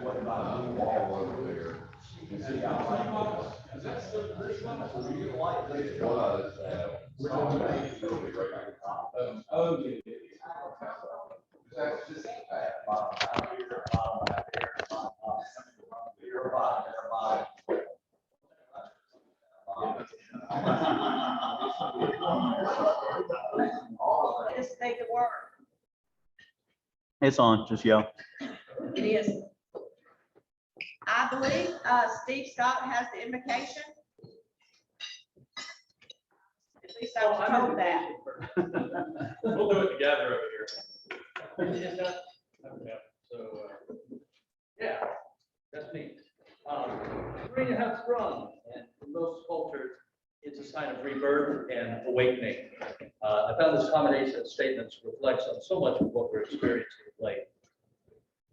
What about the wall over there? You see how is that still this one? Or you like this? It was. Oh, yeah. That's just that bottom out here, bottom out there, Just make it work. It's on, just yell. It is. I believe Steve Scott has the invocation. At least I was told that. We'll do it together over here. Okay, so, yeah, that's neat. Spring has sprung, and in most cultures, it's a sign of rebirth and awakening. I found this combination of statements reflects on so much of what we're experiencing of late.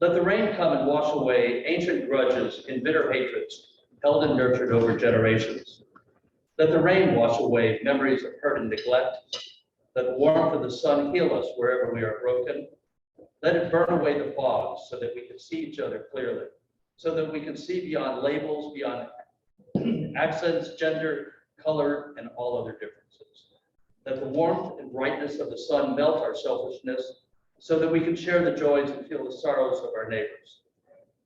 Let the rain come and wash away ancient grudges and bitter hatreds held and nurtured over generations. Let the rain wash away memories of hurt and neglect. Let the warmth of the sun heal us wherever we are broken. Let it burn away the fog so that we can see each other clearly, so that we can see beyond labels, beyond accents, gender, color, and all other differences. Let the warmth and brightness of the sun melt our selfishness so that we can share the joys and feel the sorrows of our neighbors.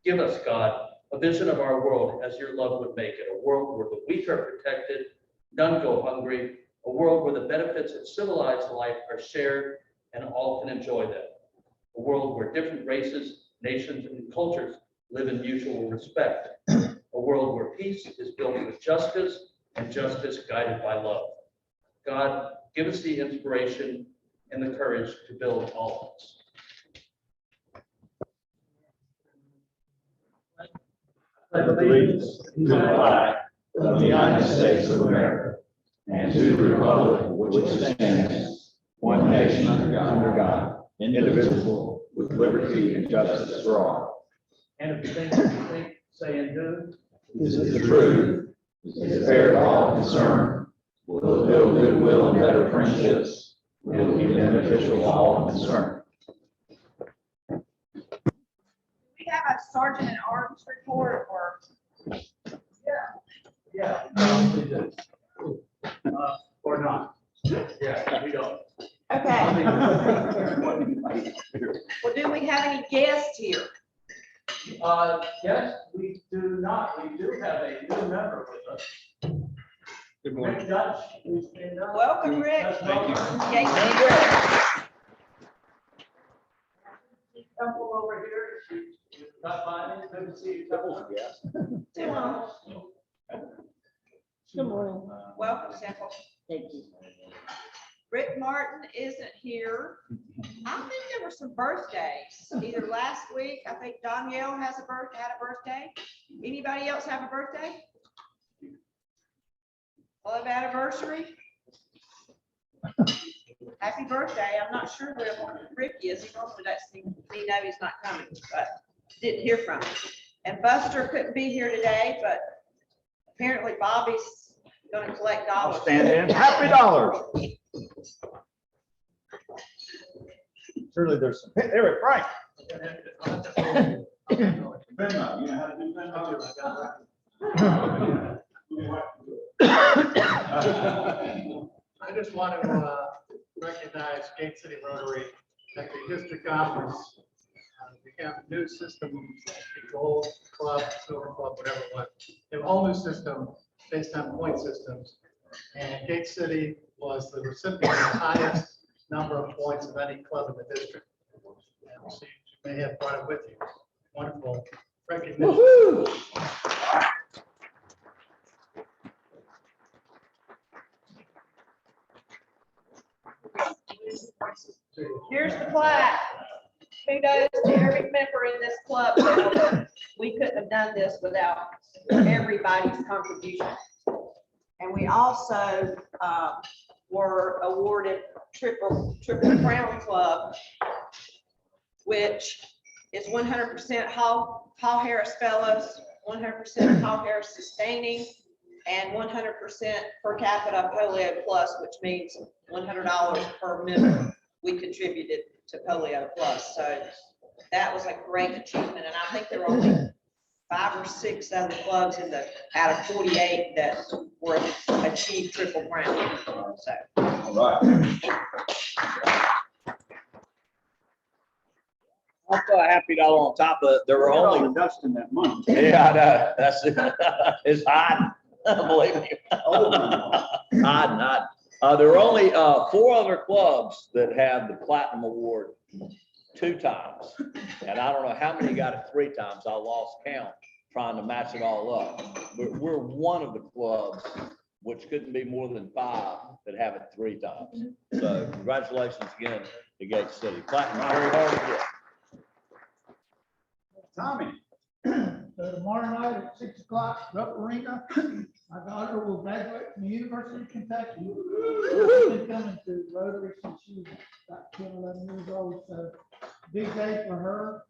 Give us, God, a vision of our world as your love would make it, a world where the weak are protected, none go hungry, a world where the benefits of civilized life are shared and all can enjoy them, a world where different races, nations, and cultures live in mutual respect, a world where peace is built with justice and justice guided by love. God, give us the inspiration and the courage to build all of us. Allegiance to the flag of the United States of America and to the republic which stands one nation under God, indivisible, with liberty and justice for all. And if you think, say, and do. Is it the truth? Is it fair to all concerned? Will it build goodwill and better friendships? Will it be beneficial to all concerned? We have a sergeant at arms report or? Yeah. Or not. Yeah, we don't. Okay. Well, do we have any guests here? Yes, we do not. We do have a new member with us. Good Rick Dutch, please stand up. Welcome, Rick. Thank you. Yes, Temple over here. She's got mine. Good to see you. Temple. Yes. Good morning. welcome, Temple. Thank you. Rick Martin isn't here. I think there were some birthdays, either last week. I think Danielle had a birthday. Anybody else have a birthday? Love anniversary? Happy birthday. I'm not sure where Rick is. He normally lets me know he's not coming, but didn't hear from him. And Buster couldn't be here today, but apparently Bobby's gonna collect dollars. I'll stand in. Happy dollars. Surely there's some. Hey, there, Frank. Venmo, you know how to do Venmo? I just want to recognize Gate City Rotary at the district conference. We have a new system, the Gold Club, Silver Club, whatever it was. They have a whole new system based on point systems. And Gate City was the recipient of the highest number of points of any club in the district. And so you may have brought it with you. Wonderful recognition. Here's the plaque. Kudos to every member in this club. We couldn't have done this without everybody's contribution. And we also were awarded Triple Crown Club, which is 100% Hall Harris Fellows, 100% Hall Harris Sustaining, and 100% per capita Polio Plus, which means $100 per member we contributed to Polio Plus. So that was a great achievement, and I think there were only 5 or 6 other clubs out of 48 that were achieved triple crown. So, All right. I'll put a happy dollar on top of it. There were only, dust in that money. yeah, I know, that's it. It's hot, believe me. Hot. There were only 4 other clubs that have the platinum award 2 times. And I don't know how many got it 3 times. I lost count trying to match it all up. But we're one of the clubs, which couldn't be more than 5, that have it 3 times. So congratulations again to Gate City. Platinum, very hard to get. Tommy. So tomorrow night at 6 o'clock, Rupp Arena, my daughter will graduate from the University of Kentucky. She's been coming to Rotary since she was about 10, 11 years old, so big day for her.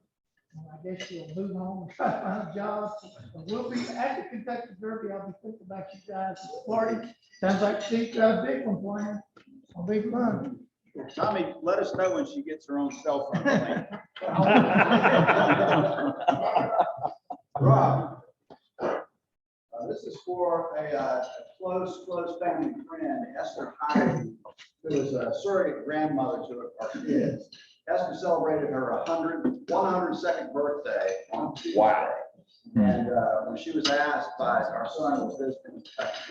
And I guess she'll move home and try to find a job. But we'll be at the Kentucky Derby. I'll be thinking about you guys at the party. Sounds like Steve's got a big one planned. It'll be fun. Tommy, let us know when she gets her own cell phone. Rob, this is for a close family friend, Esther Hyde, who is a surrogate grandmother to our kids. Esther celebrated her 102nd birthday on Tuesday. Wow. And when she was asked by our son who was visiting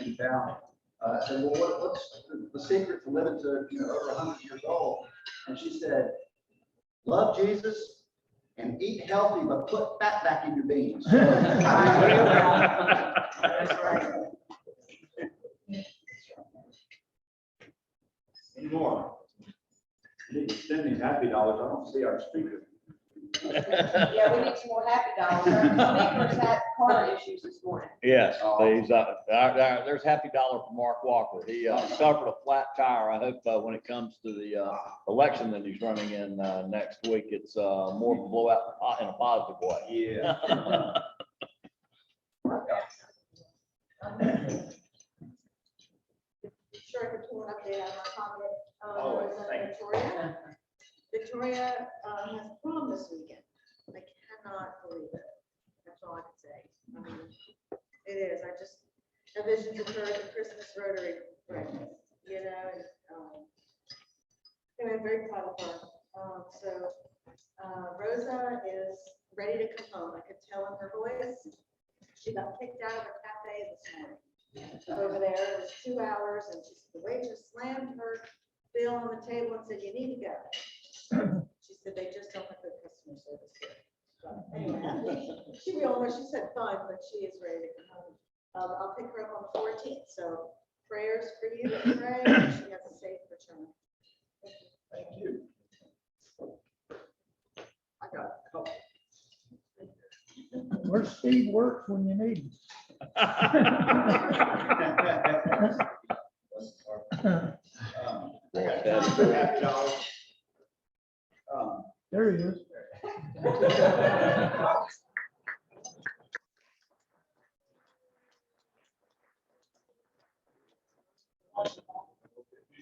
in town, I said, well, what's the secret to living to over 100 years old? And she said, love Jesus and eat healthy, but put fat back in your beans. that's right. Any more? You need to send these happy dollars. I don't see our speaker. Yeah, we need some more happy dollars. Our speakers had car issues this morning. Yes, there's happy dollar for Mark Walker. He suffered a flat tire. I hope when it comes to the election that he's running in next week, it's more of a blowout in a positive way. Yeah. Sure, for tour update on my comment. Oh, thank you. Victoria has prom this weekend. I cannot believe it. That's all I can say. I mean, it is. I just envisioned her at the Christmas Rotary breakfast, and anyway, I'm very proud of her. So Rosa is ready to come home. I could tell in her voice. She got kicked out of a cafe this morning. Over there, it was 2 hours, and the waitress slammed her bill on the table and said, "You need to go." She said, "They just don't have good customer service here." So anyway, she realized, she said fine, but she is ready to come home. I'll pick her up on the 14th, so prayers for you to pray that she has a safe return. Thank you. I got a couple. Where's Steve works when you need him? Happy dollars. There he is.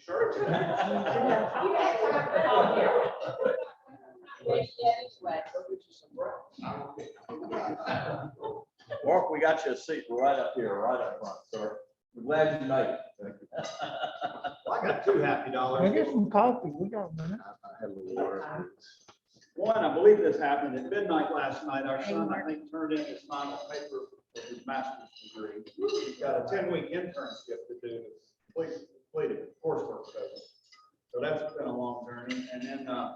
Sure. Mark, we got you a seat right up here, right up front, sir. We're glad you made it. Well, I got 2 happy dollars. Can I get some coffee? We got a minute. One, I believe this happened at midnight last night. Our son, I think, turned in his final paper for his master's degree. He's got a 10-week internship to do to complete coursework. So that's been a long journey. And then I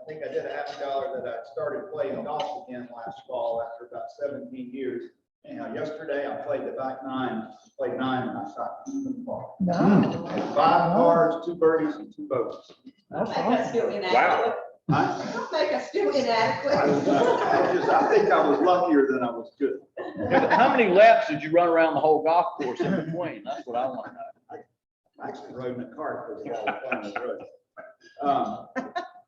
think I did a happy dollar that I started playing golf again last fall after about 17 years. Anyhow, yesterday I played the back 9, played 9, and I shot 2 in the park. No. 5 pars, 2 birdies, and 2 bogeys. That's Make us awesome. feel inadequate. Huh? Make us feel inadequate. I think I was luckier than I was good. How many laps did you run around the whole golf course in between? That's what I want to know. I actually rode in a cart because I was playing the road. Well,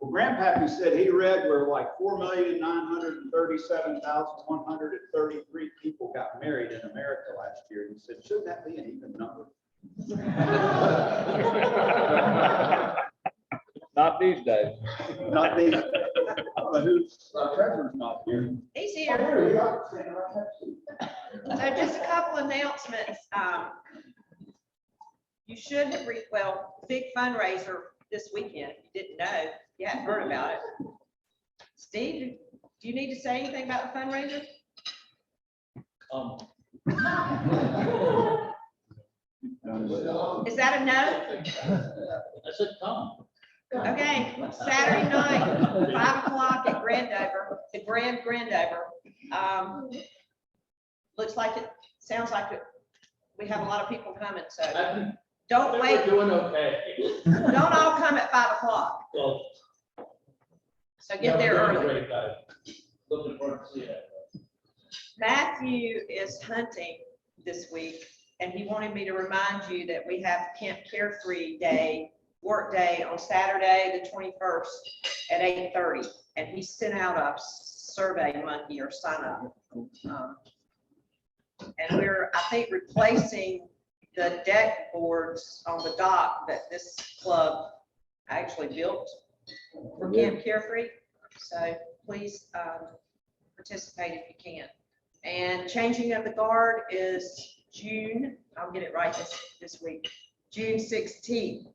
Grandpappy said he read where like 4,937,133 people got married in America last year. He said, shouldn't that be an even number? Not these days. Not these. I don't but who's, treasurer's not here. He's here. So just a couple announcements. You should have, well, big fundraiser this weekend. If you didn't know, you hadn't heard about it. Steve, do you need to say anything about the fundraiser? Is that a no? I said, come. Okay, Saturday night, 5 o'clock at Grandover, the Grand Grandover. Looks like it, sounds like it, we have a lot of people coming, so don't wait. Doing okay. Don't all come at 5 o'clock. Well, So get there early. Great, guys. Looking forward to seeing it. Matthew is hunting this week, and he wanted me to remind you that we have Camp Carefree Day, work day on Saturday, the 21st at 8:30. And he sent out a survey monkey or sign up. And we're, I think, replacing the deck boards on the dock that this club actually built for Camp Carefree. So please participate if you can. And changing of the guard is June, I'll get it right this week, June 16th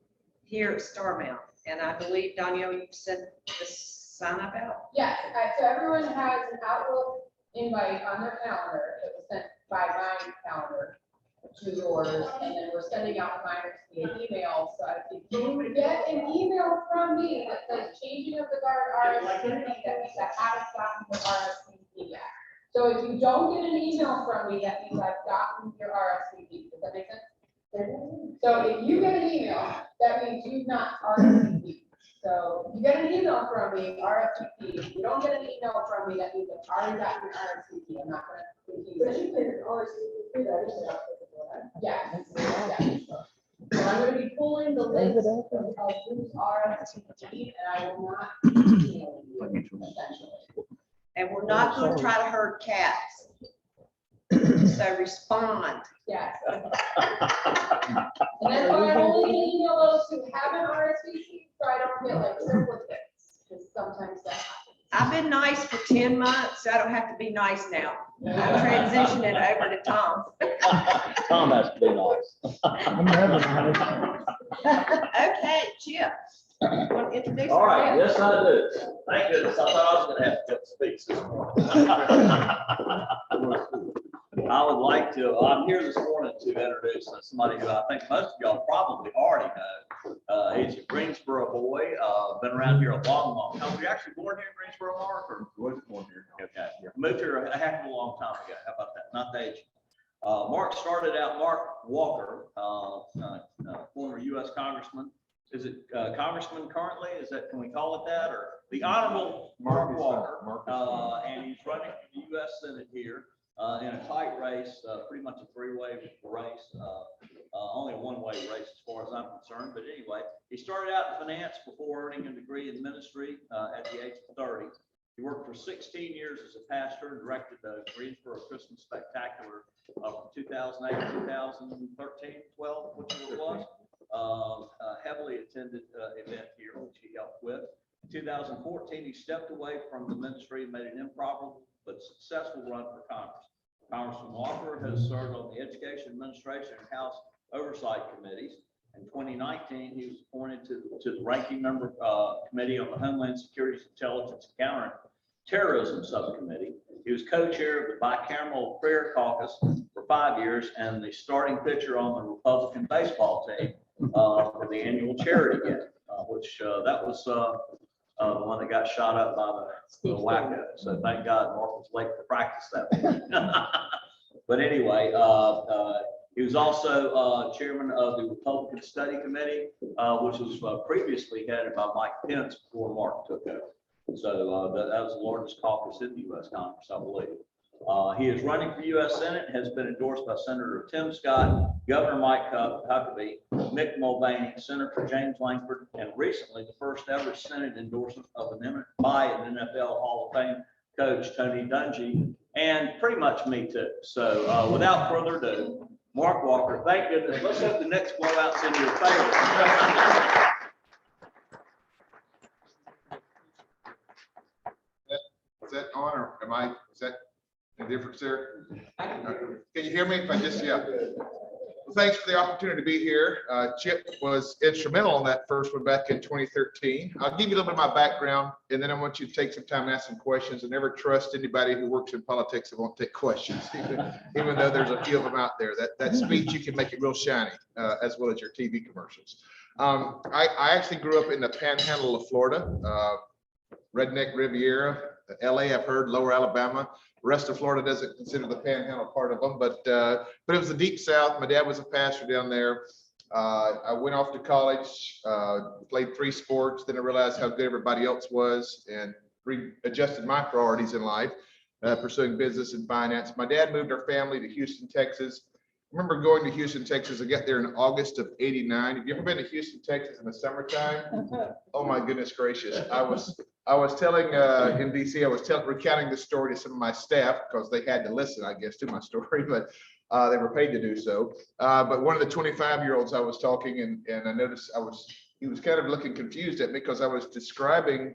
here at Starmount. And I believe, Danielle, you sent the sign up out? Yes, so everyone has an Outlook invite on their calendar that was sent by my calendar to yours, and then we're sending out reminders via email. So if you get an email from me that says changing of the guard RSVP, that means I haven't gotten the RSVP yet. So if you don't get an email from me, that means I've gotten your RSVP. Does that make sense? So if you get an email, that means you've not RSVP. So if you get an email from me, RSVP. If you don't get an email from me, that means I've already gotten your RSVP. I'm not gonna confuse it. Yes. So I'm gonna be pulling the list of who's RSVP, and I will not email you, essentially. And we're not going to try to herd cats. So respond. Yes. And that's why I'm only gonna email those who haven't RSVP, so I don't get like triplicates, because sometimes that happens. I've been nice for 10 months, so I don't have to be nice now. I'm transitioning over to Tom. Tom has to be nice. I'm never nice. Okay, Chip. Want to introduce? All right, our yes, I do. Thank goodness. I thought I was gonna have to speak this morning. I would like to, I'm here this morning to introduce somebody who I think most of y'all probably already know. He's a Greensboro boy, been around here a long time. Were you actually born here in Greensboro, Mark, or was born here? Okay, moved here a heck of a long time ago. How about that? Not the age. Mark started out, Mark Walker, former U.S. Congressman. Is it Congressman currently? Is that, can we call it that? Or the Honorable Mark Walker, and he's running for the U.S. Senate here in a tight race, pretty much a three-way race, only a one-way race as far as I'm concerned. But anyway, he started out in finance before earning a degree in ministry at the age of 30. He worked for 16 years as a pastor and directed the Greensboro Christmas Spectacular from 2008 to 2013, 12, whichever it was. Heavily attended event here, which he helped with. In 2014, he stepped away from the ministry and made an improbable but successful run for Congress. Congressman Walker has served on the Education Administration and House Oversight Committees. In 2019, he was appointed to the ranking member committee on the Homeland Security, Intelligence, and Counterterrorism Subcommittee. He was co-chair of the Bicameral Prayer Caucus for 5 years and the starting pitcher on the Republican baseball team for the annual charity game, which that was the one that got shot up by the wacko. So thank God Mark was late for practice that morning. But anyway, he was also chairman of the Republican Study Committee, which was previously headed by Mike Pence before Mark took over. So that was the largest caucus in the U.S. Congress, I believe. He is running for U.S. Senate, has been endorsed by Senator Tim Scott, Governor Mike Huckabee, Mick Mulvaney, Senator James Langford, and recently the first ever Senate endorsement of by an NFL Hall of Fame coach, Tony Dungy, and pretty much me too. So without further ado, Mark Walker, thank goodness. Let's hope the next blowout's in your favor. mic. Is that a difference there? Can you hear me? If I just, yeah. Well, thanks for the opportunity to be here. Chip was instrumental in that first one back in 2013. I'll give you a little bit of my background, and then I want you to take some time and ask some questions, and never trust anybody who works in politics that won't take questions, even though there's a few of them out there. That speech, you can make it real shiny, as well as your TV commercials. I actually grew up in the panhandle of Florida, redneck Riviera, LA, I've heard, lower Alabama. The rest of Florida doesn't consider the panhandle part of them, but it was the deep South. My dad was a pastor down there. I went off to college, played 3 sports, then I realized how good everybody else was and readjusted my priorities in life, pursuing business and finance. My dad moved our family to Houston, Texas. I remember going to Houston, Texas. I got there in August of '89. Have you ever been to Houston, Texas in the summertime? Oh my goodness gracious. I was telling in DC, I was recounting this story to some of my staff because they had to listen, I guess, to my story, but they were paid to do so. But one of the 25-year-olds I was talking, and I noticed he was kind of looking confused at me because I was describing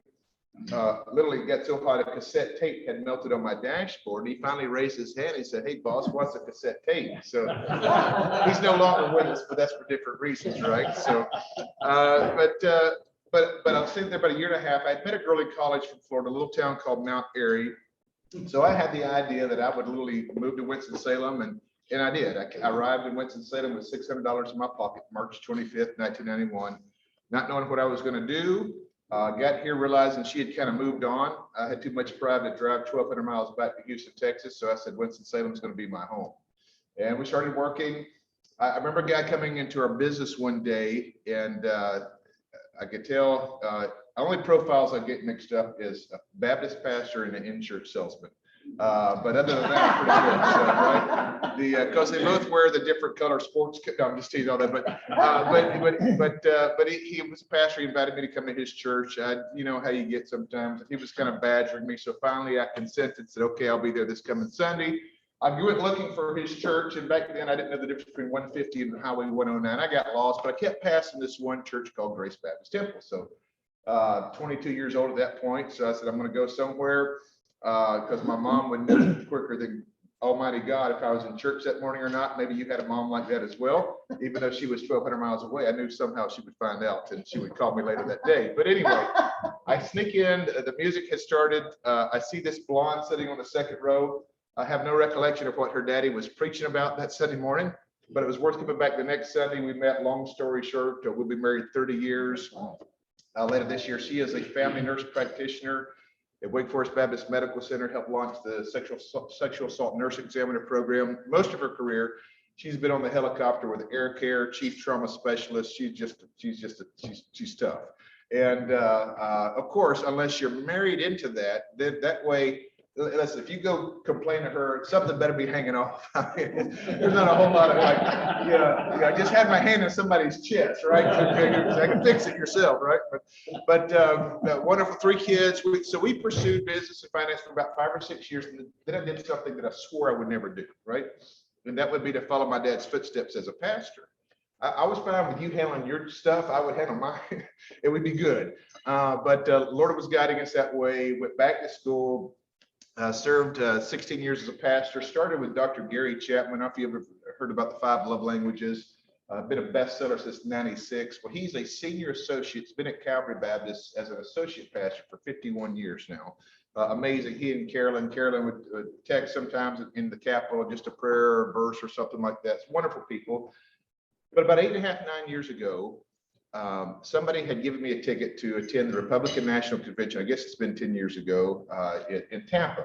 literally got so hot a cassette tape had melted on my dashboard. And he finally raised his hand. He said, "Hey boss, what's a cassette tape?" So he's no longer with us, but that's for different reasons, right? So, but I was sitting there about a year and a half. I met a girl in college from Florida, a little town called Mount Airy. So I had the idea that I would literally move to Winston-Salem, and I did. I arrived in Winston-Salem with $600 in my pocket, March 25th, 1991, not knowing what I was going to do. Got here realizing she had kind of moved on. I had too much pride to drive 1,200 miles back to Houston, Texas. So I said, Winston-Salem is going to be my home. And we started working. I remember a guy coming into our business one day, and I could tell, only profiles I get mixed up is a Baptist pastor and an insurance salesman. But other than that, pretty good. So, right? Because they both wear the different color sports. No, I'm just teasing all that. But he was a pastor. He invited me to come to his church. You know how you get sometimes. He was kind of badgering me. So finally, I consented and said, "Okay, I'll be there this coming Sunday." I went looking for his church, and back then I didn't know the difference between 150 and Highway 109. I got lost, but I kept passing this one church called Grace Baptist Temple. So 22 years old at that point. So I said, I'm going to go somewhere because my mom would know quicker than Almighty God if I was in church that morning or not. Maybe you had a mom like that as well. Even though she was 1,200 miles away, I knew somehow she would find out and she would call me later that day. But anyway, I sneak in, the music has started. I see this blonde sitting on the second row. I have no recollection of what her daddy was preaching about that Sunday morning, but it was worth coming back the next Sunday. We met, long story short, we'll be married 30 years. Later this year, she is a family nurse practitioner at Wake Forest Baptist Medical Center, helped launch the sexual assault nurse examiner program. Most of her career, she's been on the helicopter with Air Care, chief trauma specialist. She's tough. And of course, unless you're married into that, then that way, listen, if you go complain to her, something better be hanging off. There's not a whole lot of like, I just had my hand in somebody's chest, right? I can fix it yourself, right? But wonderful 3 kids. So we pursued business and finance for about 5 or 6 years. And then I did something that I swore I would never do, right? And that would be to follow my dad's footsteps as a pastor. I was fine with you handling your stuff. I would handle mine. It would be good. But Lord was guiding us that way. Went back to school. Served 16 years as a pastor, started with Dr. Gary Chapman. I don't know if you ever heard about the 5 love languages, been a bestseller since '96. Well, he's a senior associate, he's been at Calvary Baptist as an associate pastor for 51 years now. Amazing. He and Carolyn would text sometimes in the Capitol, just a prayer or a verse or something like that. It's wonderful people. But about 8.5, 9 years ago, somebody had given me a ticket to attend the Republican National Convention. I guess it's been 10 years ago in Tampa.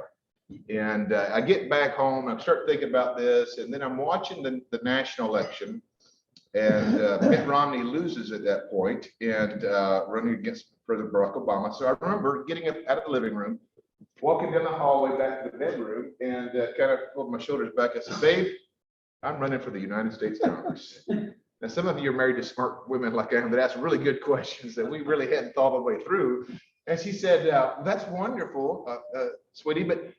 And I get back home, I start thinking about this, and then I'm watching the national election, and Mitt Romney loses at that point and running against President Barack Obama. So I remember getting up out of the living room, walking down the hallway back to the bedroom, and kind of pulled my shoulders back. I said, "Babe, I'm running for the United States Congress." Now, some of you are married to smart women like I am that ask really good questions that we really hadn't thought all the way through. And she said, "That's wonderful, sweetie, but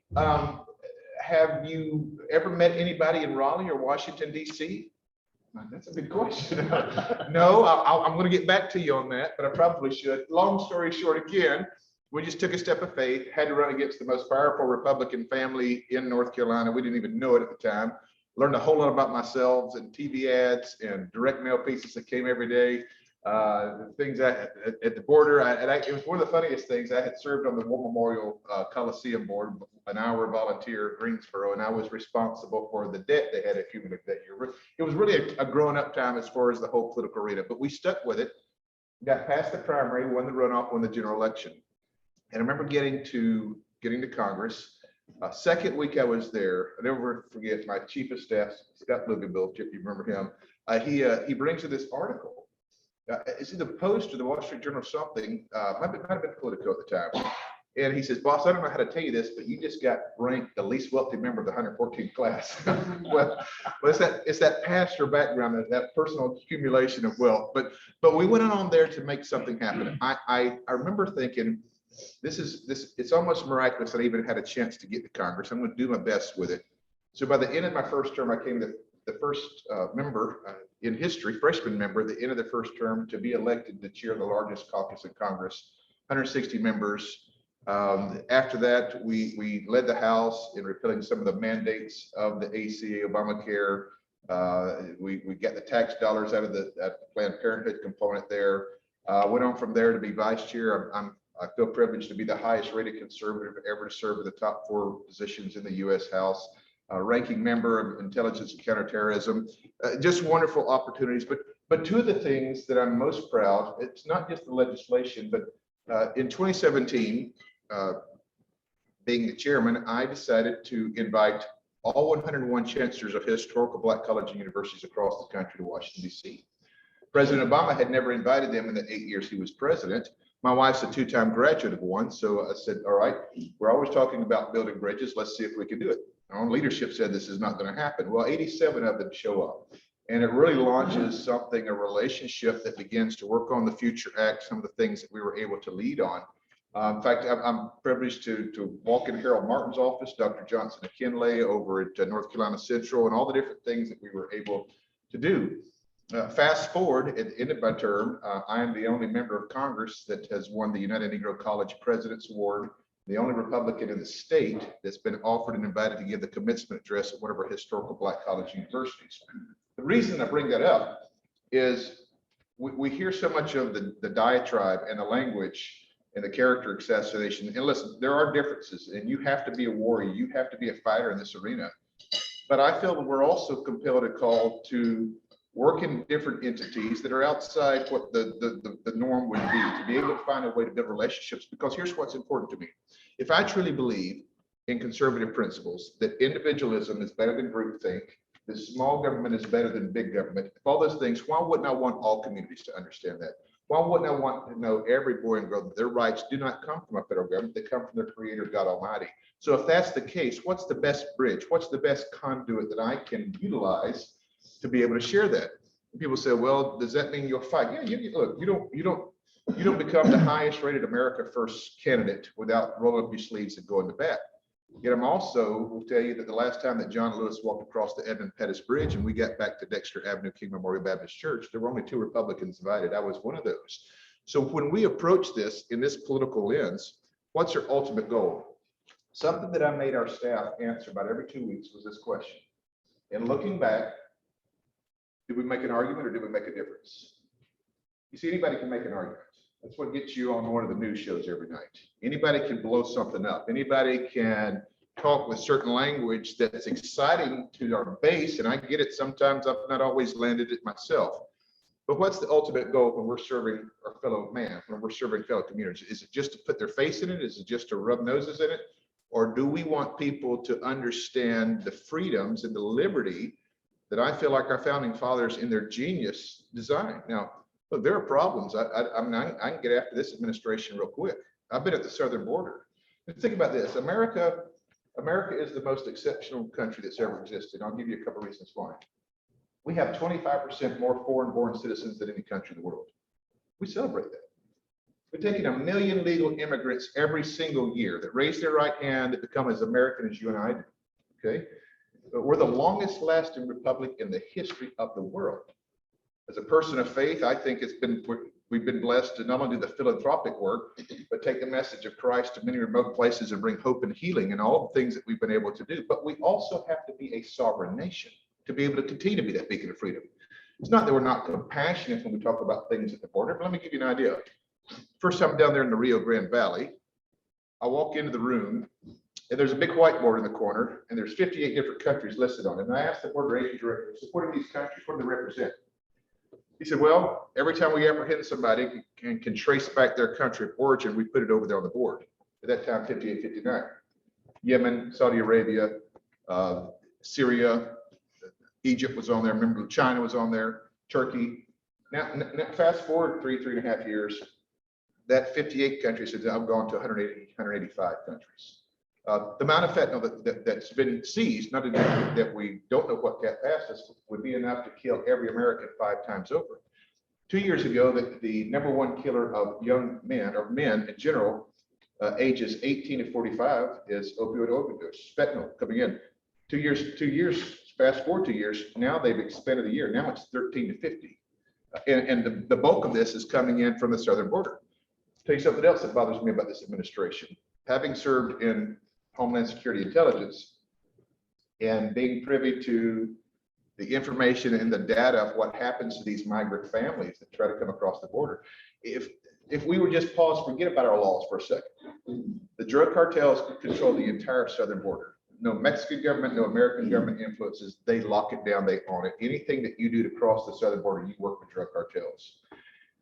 have you ever met anybody in Raleigh or Washington, D.C.? That's a big question. No, I'm going to get back to you on that, but I probably should. Long story short, again, We just took a step of faith, had to run against the most powerful Republican family in North Carolina. We didn't even know it at the time. Learned a whole lot about myself and TV ads and direct mail pieces that came every day. Things at the border. It was one of the funniest things. I had served on the War Memorial Coliseum board, an hour volunteer at Greensboro, and I was responsible for the debt they had accumulated that year. It was really a growing up time as far as the whole political arena, but we stuck with it, got past the primary, won the runoff, won the general election. And I remember getting to Congress. Second week I was there, I never forget my chief of staff, Scott Luganville, if you remember him. He brings me this article. It's either Post or the Wall Street Journal or something. Might have been Politico at the time. And he says, "Boss, I don't know how to tell you this, but you just got ranked the least wealthy member of the 114th class." well, it's that pastor background, that personal accumulation of wealth. But we went on there to make something happen. I remember thinking, it's almost miraculous that I even had a chance to get to Congress. I'm going to do my best with it. So by the end of my first term, I came to the first member in history, freshman member, at the end of the first term, to be elected to chair the largest caucus in Congress, 160 members. After that, we led the House in repealing some of the mandates of the ACA, Obamacare. We got the tax dollars out of the Planned Parenthood component there. Went on from there to be vice chair. I feel privileged to be the highest rated conservative ever to serve in the top 4 positions in the U.S. House, ranking member of Intelligence and Counterterrorism. Just wonderful opportunities. But 2 of the things that I'm most proud, it's not just the legislation, but in 2017, being the chairman, I decided to invite all 101 chancellors of historical Black colleges and universities across the country to Washington, D.C. President Obama had never invited them in the 8 years he was president. My wife's a 2-time graduate of one, so I said, all right, we're always talking about building bridges. Let's see if we can do it. Our own leadership said this is not going to happen. Well, 87 of them show up. And it really launches something, a relationship that begins to work on the Future Act, some of the things that we were able to lead on. In fact, I'm privileged to walk in Harold Martin's office, Dr. Johnson McKinley over at North Carolina Central, and all the different things that we were able to do. Fast forward, at the end of my term, I am the only member of Congress that has won the United Negro College President's Award, the only Republican in the state that's been offered and invited to give the commencement address at one of our historical Black college universities. The reason I bring that up is we hear so much of the diatribe and the language and the character assassination. And listen, there are differences, and you have to be a warrior. You have to be a fighter in this arena. But I feel that we're also compelled and called to work in different entities that are outside what the norm would be, to be able to find a way to build relationships. Because here's what's important to me. If I truly believe in conservative principles, that individualism is better than groupthink, that small government is better than big government, all those things, why wouldn't I want all communities to understand that? Why wouldn't I want to know every boy and girl that their rights do not come from a federal government, they come from their creator, God Almighty? So if that's the case, what's the best bridge? What's the best conduit that I can utilize to be able to share that? And people say, well, does that mean you'll fight? Yeah, look, you don't become the highest rated America First candidate without rolling up your sleeves and going to bat. Yet I'm also will tell you that the last time that John Lewis walked across the Edmund Pettus Bridge and we got back to Dexter Avenue King Memorial Baptist Church, there were only 2 Republicans invited. I was one of those. So when we approach this in this political lens, what's our ultimate goal? Something that I made our staff answer about every 2 weeks was this question. And looking back, did we make an argument or did we make a difference? You see, anybody can make an argument. That's what gets you on one of the news shows every night. Anybody can blow something up. Anybody can talk with certain language that's exciting to our base. And I get it. Sometimes I've not always landed it myself. But what's the ultimate goal when we're serving our fellow man, when we're serving fellow communities? Is it just to put their face in it? Is it just to rub noses in it? Or do we want people to understand the freedoms and the liberty that I feel like our founding fathers in their genius designed? Now, look, there are problems. I can get after this administration real quick. I've been at the southern border. And think about this. America is the most exceptional country that's ever existed. I'll give you a couple of reasons why. We have 25% more foreign-born citizens than any country in the world. We celebrate that. We're taking 1 million legal immigrants every single year that raise their right hand, that become as American as you and I do. Okay? But we're the longest lasting republic in the history of the world. As a person of faith, I think we've been blessed to not only do the philanthropic work, but take the message of Christ to many remote places and bring hope and healing and all the things that we've been able to do. But we also have to be a sovereign nation to be able to continue to be that beacon of freedom. It's not that we're not compassionate when we talk about things at the border, but let me give you an idea. First time down there in the Rio Grande Valley, I walk into the room and there's a big whiteboard in the corner and there's 58 different countries listed on it. And I asked the border agent director, so what are these countries, what do they represent? He said, well, every time we apprehend somebody and can trace back their country of origin, we put it over there on the board. At that time, 58, 59. Yemen, Saudi Arabia, Syria, Egypt was on there. Remember, China was on there, Turkey. Now fast forward 3.5 years, that 58 countries has now gone to 180, 185 countries. The amount of fentanyl that's been seized, not that we don't know what got past us, would be enough to kill every American 5 times over. 2 years ago, the #1 killer of young men, or men in general, ages 18 to 45, is opioid overdose, fentanyl coming in. 2 years, fast forward 2 years, now they've expanded the year. Now it's 13 to 50. And the bulk of this is coming in from the southern border. I'll tell you something else that bothers me about this administration. Having served in Homeland Security Intelligence and being privy to the information and the data of what happens to these migrant families that try to come across the border. If we would just pause, forget about our laws for a second. The drug cartels control the entire southern border. No Mexican government, no American government influences. They lock it down, they own it. Anything that you do to cross the southern border, you work with drug cartels.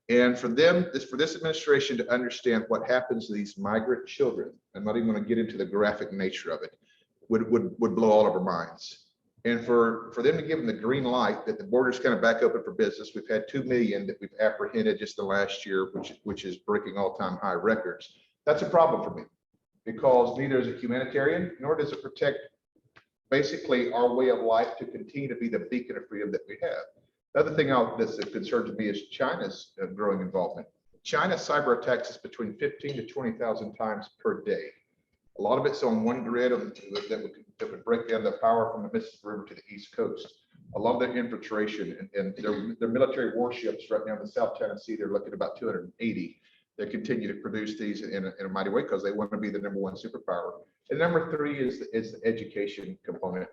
And for this administration to understand what happens to these migrant children, I'm not even going to get into the graphic nature of it, would blow all of our minds. And for them to give them the green light that the border's kind of back open for business. We've had 2 million that we've apprehended just the last year, which is breaking all-time high records. That's a problem for me, because neither is it humanitarian, nor does it protect basically our way of life to continue to be the beacon of freedom that we have. The other thing that concerns me is China's growing involvement. China cyber attacks us between 15 to 20,000 times per day. A lot of it's on one grid that would break down the power from the Mississippi River to the East Coast. A lot of their infiltration and their military warships right now in the South China Sea, they're looking at about 280. They continue to produce these in a mighty way because they want to be the #1 superpower. And number 3 is the education component.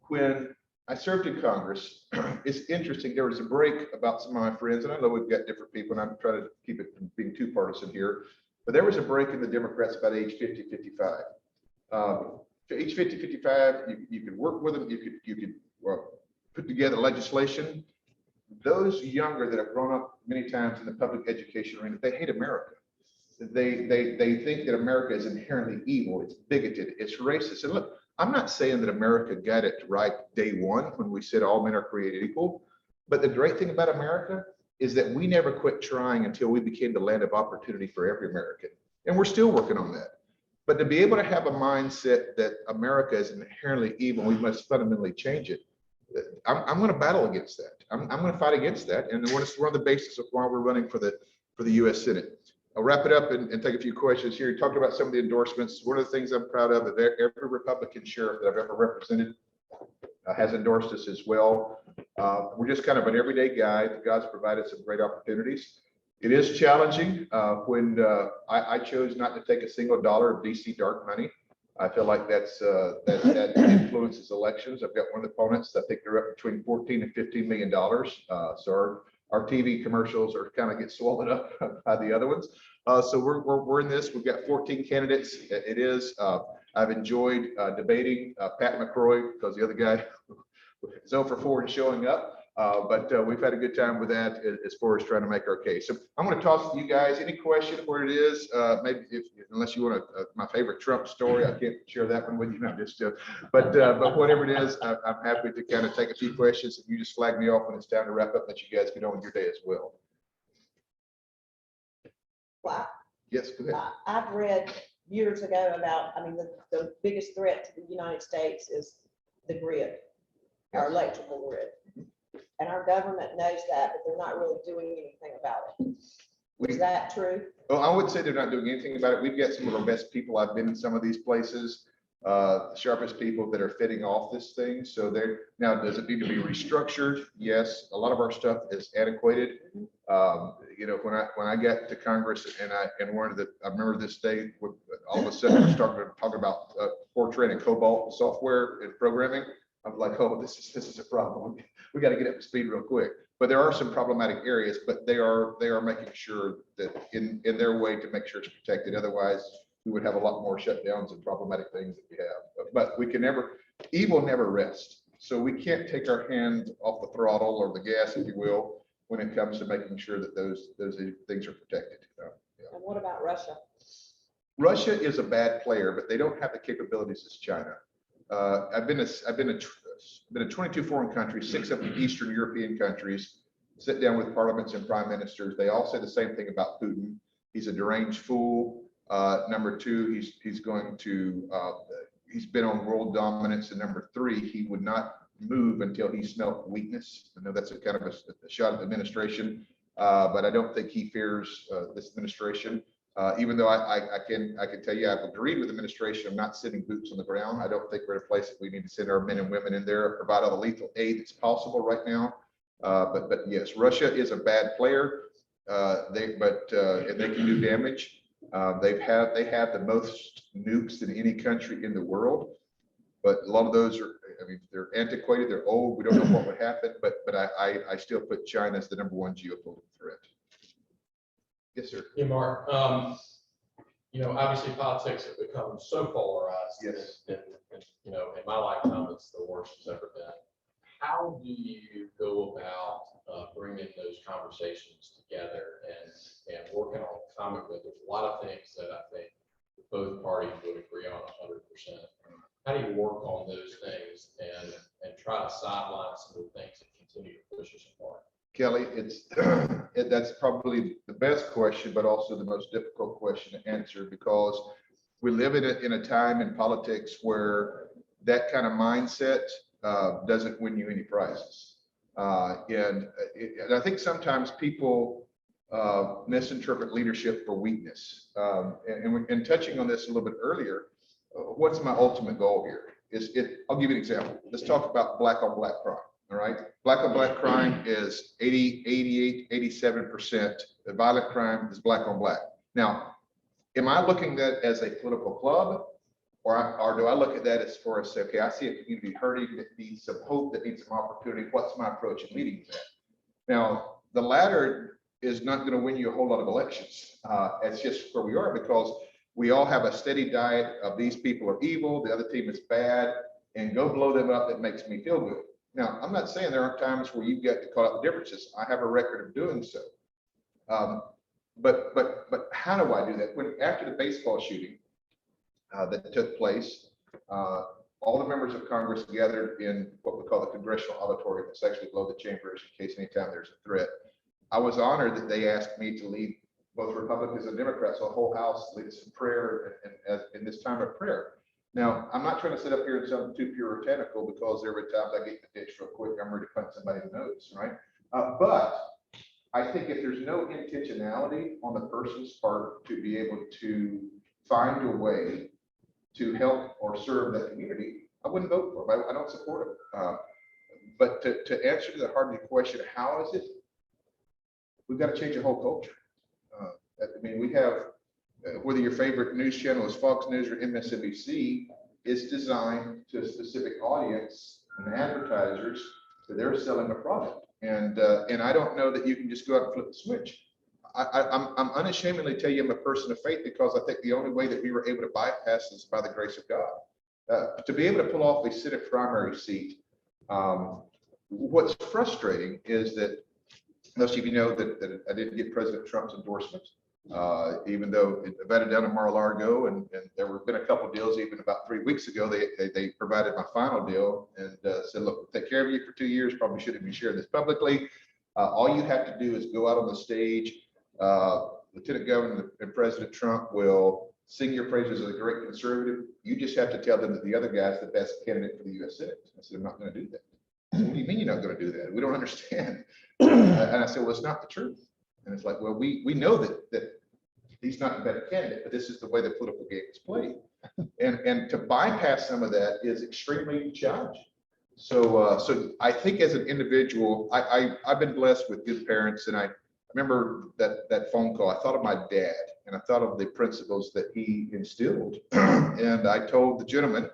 When I served in Congress, it's interesting. There was a break about some of my friends, and I know we've got different people, and I'm trying to keep it from being too partisan here, but there was a break in the Democrats about age 50, 55. Age 50, 55, you could work with them, you could put together legislation. Those younger that have grown up many times in the public education arena, they hate America. They think that America is inherently evil, it's bigoted, it's racist. And look, I'm not saying that America got it right day one when we said all men are created equal, but the great thing about America is that we never quit trying until we became the land of opportunity for every American. And we're still working on that. But to be able to have a mindset that America is inherently evil, we must fundamentally change it. I'm going to battle against that. I'm going to fight against that. And it's one of the basis of why we're running for the U.S. Senate. I'll wrap it up and take a few questions here. You talked about some of the endorsements. One of the things I'm proud of is that every Republican sheriff that I've ever represented has endorsed us as well. We're just kind of an everyday guy. God's provided some great opportunities. It is challenging when I chose not to take a single dollar of DC dark money. I feel like that influences elections. I've got one of the opponents, I think they're up between $14 and $15 million. So our TV commercials are kind of get swallowed up by the other ones. So we're in this. We've got 14 candidates. It is. I've enjoyed debating Pat McCrory because the other guy is 0 for 4 in showing up. But we've had a good time with that as far as trying to make our case. So I'm going to toss to you guys any question where it is. Maybe unless you want my favorite Trump story, I can't share that one with you. No, just but whatever it is, I'm happy to kind of take a few questions. And you just flag me off when it's time to wrap up. Let you guys get on with your day as well. Wow. Yes, go ahead. I've read years ago about, the biggest threat to the United States is the grid, our electrical grid. And our government knows that, but they're not really doing anything about it. Is that true? Well, I would say they're not doing anything about it. We've got some of our best people. I've been in some of these places. the sharpest people that are fitting off this thing. So now, does it need to be restructured? Yes, a lot of our stuff is antiquated. You know, when I got to Congress and one of the, I remember this day, all of a sudden we're starting to talk about Fortran and COBOL software and programming. I was like, oh, this is a problem. We got to get up to speed real quick. But there are some problematic areas, but they are making sure that in their way to make sure it's protected. Otherwise, we would have a lot more shutdowns and problematic things that we have. But we can never, evil never rests. So we can't take our hand off the throttle or the gas, if you will, when it comes to making sure that those things are protected. And what about Russia? Russia is a bad player, but they don't have the capabilities as China. I've been to 22 foreign countries, 6 of them Eastern European countries, sit down with parliaments and prime ministers. They all say the same thing about Putin. He's a deranged fool. Number 2, he's going to, he's been on world dominance. And number 3, he would not move until he smelt weakness. I know that's a kind of a shot at the administration, but I don't think he fears this administration. Even though I can tell you I've agreed with the administration of not sending boots on the ground. I don't think we're in a place that we need to send our men and women in there, provide all the lethal aid that's possible right now. But yes, Russia is a bad player. And they can do damage. They have the most nukes than any country in the world, but a lot of those are, I mean, they're antiquated, they're old. We don't know what would happen, but I still put China as the #1 geopolitical threat. Yes, sir. Hey, Mark, you know, obviously politics have become so polarized. Yes. And, you know, in my lifetime, it's the worst it's ever been. How do you go about bringing those conversations together and working on common good? There's a lot of things that I think both parties would agree on 100%. How do you work on those things and try to sideline some of the things that continue to push us apart? Kelly, that's probably the best question, but also the most difficult question to answer, because we live in a time in politics where that kind of mindset doesn't win you any prizes. And I think sometimes people misinterpret leadership for weakness. And touching on this a little bit earlier, what's my ultimate goal here? I'll give you an example. Let's talk about black on black crime. All right. Black on black crime is 80, 88, 87%. The violent crime is black on black. Now, am I looking at that as a political club, or do I look at that as far as, okay, I see a community hurting that needs some hope, that needs some opportunity. What's my approach in leading that? Now, the latter is not going to win you a whole lot of elections. It's just where we are, because we all have a steady diet of these people are evil, the other team is bad, and go blow them up. That makes me feel good. Now, I'm not saying there aren't times where you've got to call out the differences. I have a record of doing so. But how do I do that? After the baseball shooting that took place, all the members of Congress gathered in what we call the Congressional Auditorium. It's actually below the chambers in case anytime there's a threat. I was honored that they asked me to lead both Republicans and Democrats, so the whole House, lead us in prayer and in this time of prayer. Now, I'm not trying to sit up here and sound too puritanical, because there were times I get in the ditch real quick. I'm ready to punch somebody in the nose, right? But I think if there's no intentionality on the person's part to be able to find a way to help or serve that community, I wouldn't vote for them. I don't support them. But to answer the heart of the question, how is it? We've got to change the whole culture. I mean, we have, whether your favorite news channel is Fox News or MSNBC, is designed to a specific audience and advertisers that they're selling a product. And I don't know that you can just go out and flip the switch. I'm unashamedly tell you I'm a person of faith, because I think the only way that we were able to bypass this is by the grace of God. To be able to pull off a Senate primary seat, what's frustrating is that most of you know that I didn't get President Trump's endorsement. Even though it vetted down in Mar-a-Lago, and there have been a couple of deals. Even about 3 weeks ago, they provided my final deal and said, look, we'll take care of you for 2 years. Probably shouldn't be sharing this publicly. All you have to do is go out on the stage. Lieutenant Governor and President Trump will sing your praises as a great conservative. You just have to tell them that the other guy's the best candidate for the U.S. Senate. I said, I'm not going to do that. What do you mean you're not going to do that? We don't understand. And I said, well, it's not the truth. And it's like, well, we know that he's not a better candidate, but this is the way the political game is played. And to bypass some of that is extremely challenging. So I think as an individual, I've been blessed with good parents, and I remember that phone call. I thought of my dad, and I thought of the principles that he instilled. And I told the gentleman,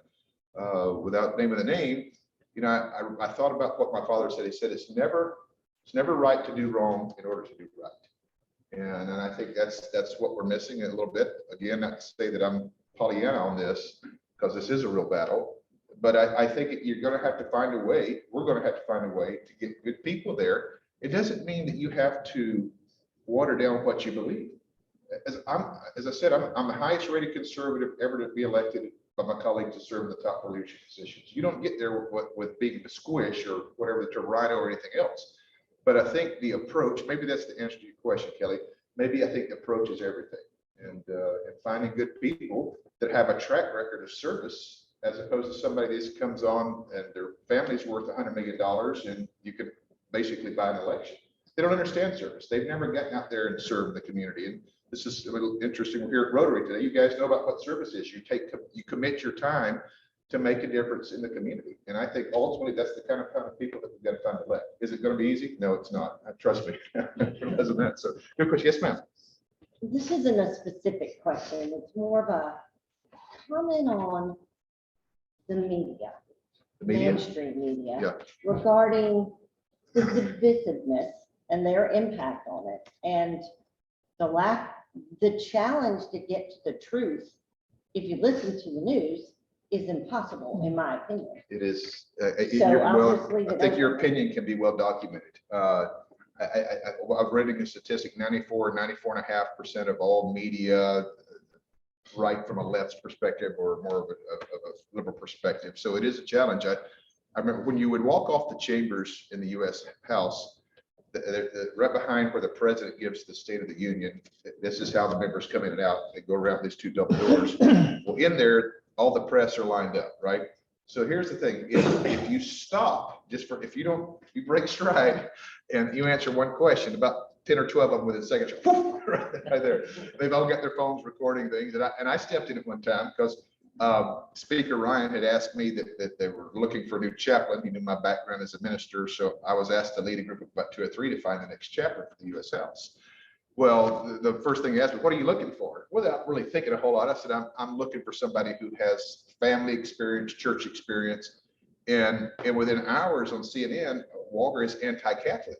without naming the name, you know, I thought about what my father said. He said, it's never right to do wrong in order to do right. And I think that's what we're missing a little bit. Again, not to say that I'm Pollyanna on this, because this is a real battle. But I think you're going to have to find a way. We're going to have to find a way to get good people there. It doesn't mean that you have to water down what you believe. As I said, I'm the highest rated conservative ever to be elected by my colleagues to serve in the top leadership positions. You don't get there with being the squish or whatever the term rhino or anything else. But I think the approach, maybe that's the answer to your question, Kelly. Maybe I think the approach is everything, and finding good people that have a track record of service, as opposed to somebody that just comes on and their family's worth $100 million and you can basically buy an election. They don't understand service. They've never gotten out there and served the community. And this is a little interesting. We're here at Rotary today. You guys know about what service is. You commit your time to make a difference in the community. And I think ultimately that's the kind of people that we've got to find elect. Is it going to be easy? No, it's not. Trust me. It doesn't matter. So good question. Yes, ma'am. This isn't a specific question. It's more of a comment on the media, The media. mainstream media, Yeah. regarding the divisiveness and their impact on it, and the challenge to get to the truth, if you listen to the news, is impossible, in my opinion. It is. So I'll just leave I it think your open. opinion can be well documented. I've read a statistic, 94.5% of all media right from a left perspective or more of a liberal perspective. So it is a challenge. I remember when you would walk off the chambers in the US House, right behind where the president gives the State of the Union, this is how the members come in and out. They go around these two double doors. Well, in there, all the press are lined up, right? So here's the thing, if you stop, if you break stride and you answer one question, about 10 or 12 of them within seconds, right there. They've all got their phones recording things. And I stepped in at one time because Speaker Ryan had asked me that they were looking for a new chaplain. He knew my background as a minister. So I was asked to lead a group of about 2 or 3 to find the next chaplain for the US House. Well, the first thing he asked me, what are you looking for? Without really thinking a whole lot, I said, I'm looking for somebody who has family experience, church experience. And within hours on CNN, Walker is anti-Catholic.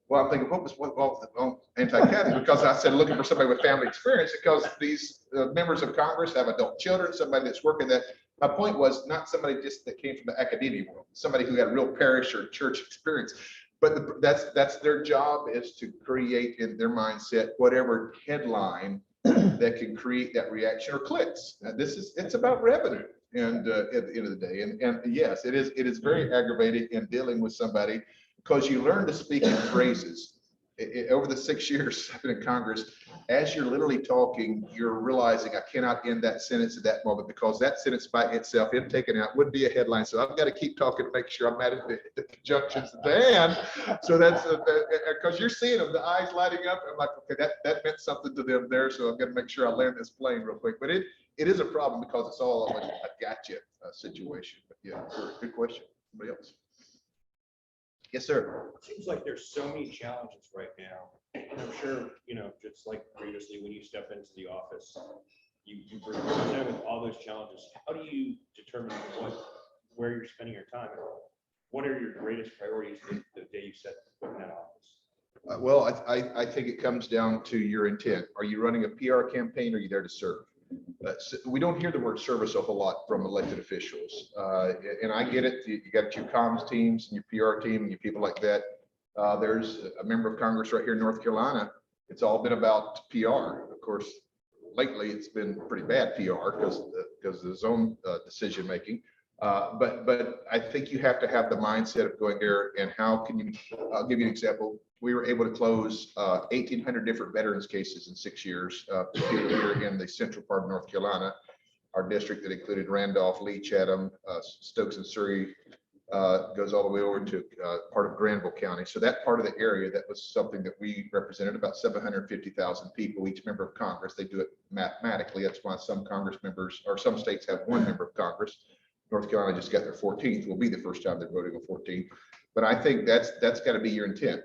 Well, I'm thinking, well, anti-Catholic, because I said looking for somebody with family experience, because these members of Congress have adult children, somebody that's working that. My point was not somebody just that came from the academia world, somebody who had real parish or church experience. But that's their job, is to create in their mindset whatever headline that can create that reaction or clicks. And it's about revenue. And at the end of the day, and yes, it is very aggravating in dealing with somebody, because you learn to speak in phrases. Over the 6 years I've been in Congress, as you're literally talking, you're realizing I cannot end that sentence at that moment, because that sentence by itself, if taken out, would be a headline. So I've got to keep talking to make sure I'm adding the conjunctions at the end. So that's because you're seeing them, the eyes lighting up. I'm like, okay, that meant something to them there. So I've got to make sure I land this plane real quick. But it is a problem, because it's all a gotcha situation. But yeah, good question. Somebody else? Yes, sir. It seems like there's so many challenges right now. And I'm sure, just like previously, when you step into the office, you bring with all those challenges. How do you determine where you're spending your time? What are your greatest priorities the day you set foot in that office? Well, I think it comes down to your intent. Are you running a PR campaign? Or are you there to serve? We don't hear the word service a whole lot from elected officials. And I get it. You got your comms teams and your PR team and your people like that. There's a member of Congress right here in North Carolina. It's all been about PR. Of course, lately it's been pretty bad PR because of his own decision making. But I think you have to have the mindset of going there, and how can you, I'll give you an example. We were able to close 1,800 different veterans cases in 6 years, particularly here in the central part of North Carolina, our district that included Randolph, Lee, Chatham, Stokes and Surrey, goes all the way over to part of Granville County. So that part of the area, that was something that we represented, about 750,000 people, each member of Congress. They do it mathematically. That's why some Congress members, or some states have one member of Congress. North Carolina just got their 14th, will be the first time they're voting on 14th. But I think that's got to be your intent.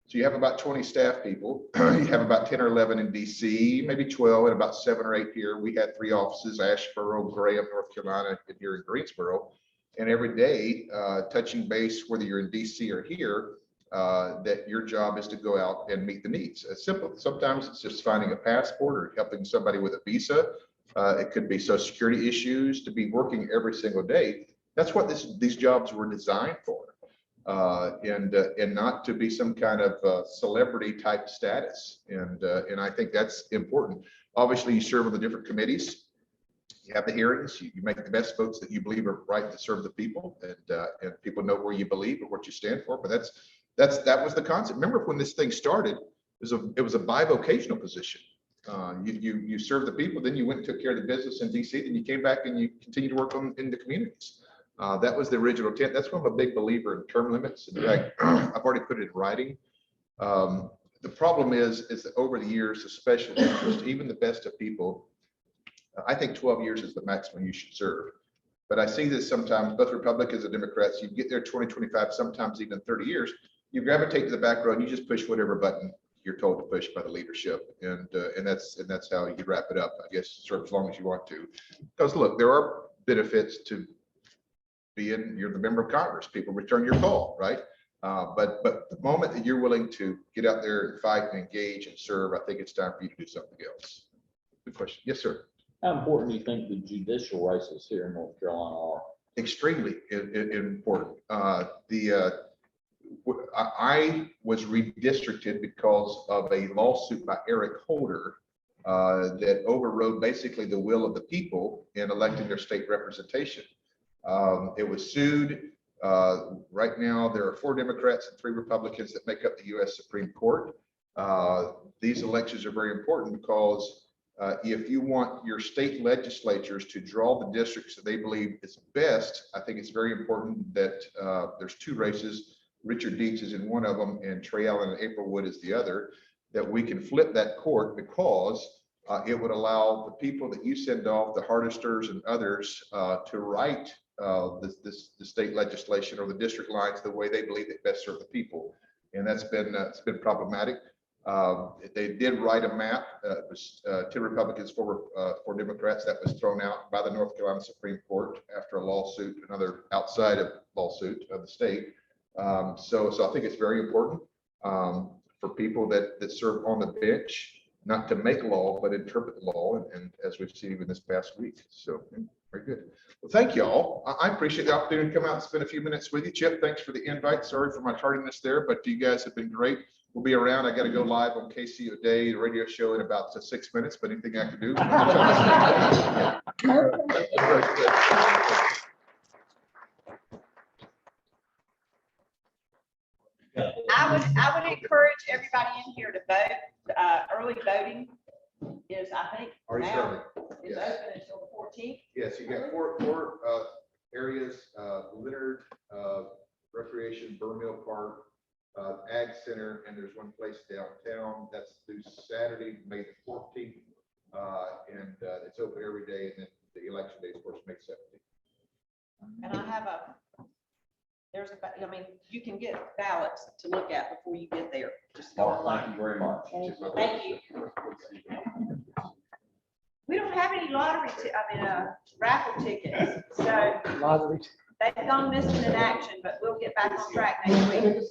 So you have about 20 staff people, you have about 10 or 11 in DC, maybe 12, and about 7 or 8 here. We had 3 offices, Asheboro, Graham, North Carolina, and here in Greensboro. And every day, touching base, whether you're in DC or here, that your job is to go out and meet the needs. It's simple. Sometimes it's just finding a passport or helping somebody with a visa. It could be social security issues, to be working every single day. That's what these jobs were designed for. And not to be some kind of celebrity type status. And I think that's important. Obviously, you serve on the different committees. You have the hearings, you make the best votes that you believe are right to serve the people, and people know where you believe or what you stand for. But that was the concept. Remember when this thing started, it was a bivocational position. You serve the people, then you went and took care of the business in DC, then you came back and you continue to work in the communities. That was the original intent. That's why I'm a big believer in term limits. In fact, I've already put it in writing. The problem is that over the years, the special interest, even the best of people, I think 12 years is the maximum you should serve. But I see this sometimes, both Republicans and Democrats, you get there 20, 25, sometimes even 30 years, you gravitate to the back row and you just push whatever button you're told to push by the leadership. And that's how you wrap it up, I guess, serve as long as you want to. Because look, there are benefits to you're the member of Congress, people return your call, right? But the moment that you're willing to get out there and fight and engage and serve, I think it's time for you to do something else. Good question. Yes, sir. How important do you think the judicial races here in North Carolina are? Extremely important. I was redistricted because of a lawsuit by Eric Holder that overrode basically the will of the people in electing their state representation. It was sued. Right now, there are 4 Democrats and 3 Republicans that make up the U.S. Supreme Court. These elections are very important because if you want your state legislatures to draw the districts that they believe is best, I think it's very important that there's 2 races. Richard Dietz is in one of them, and Trey Allen and April Wood is the other, that we can flip that court because it would allow the people that you send off, the Hardesters and others, to write the state legislation or the district lines the way they believe they best serve the people. And that's been it's been problematic. They did write a map. It was 10 Republicans, 4 Democrats. That was thrown out by the North Carolina Supreme Court after a lawsuit, another outside of lawsuit of the state. So I think it's very important for people that serve on the bench, not to make law, but interpret the law. And as we've seen even this past week. So very good. Well, thank you all. I appreciate the opportunity to come out and spend a few minutes with you. Chip, thanks for the invite. Sorry for my tardiness there, but you guys have been great. We'll be around. I got to go live on KCO Day, the radio show, in about 6 minutes, but anything I can do. I would encourage everybody in here to vote. Early voting is, I think, Already now started. is Yes. open until the 14th. Yes, you got four areas, Leonard, Recreation, Burmill Park, Ag Center, and there's one place downtown. That's through Saturday, May the 14th. And it's open every day, and then the election day, of course, May 17th. And I have I mean, you can get ballots to look at before you get there. Just go online. Thank you very much. Thank you. We don't have any raffle tickets, so they've gone missing in action, but we'll get back on track next week.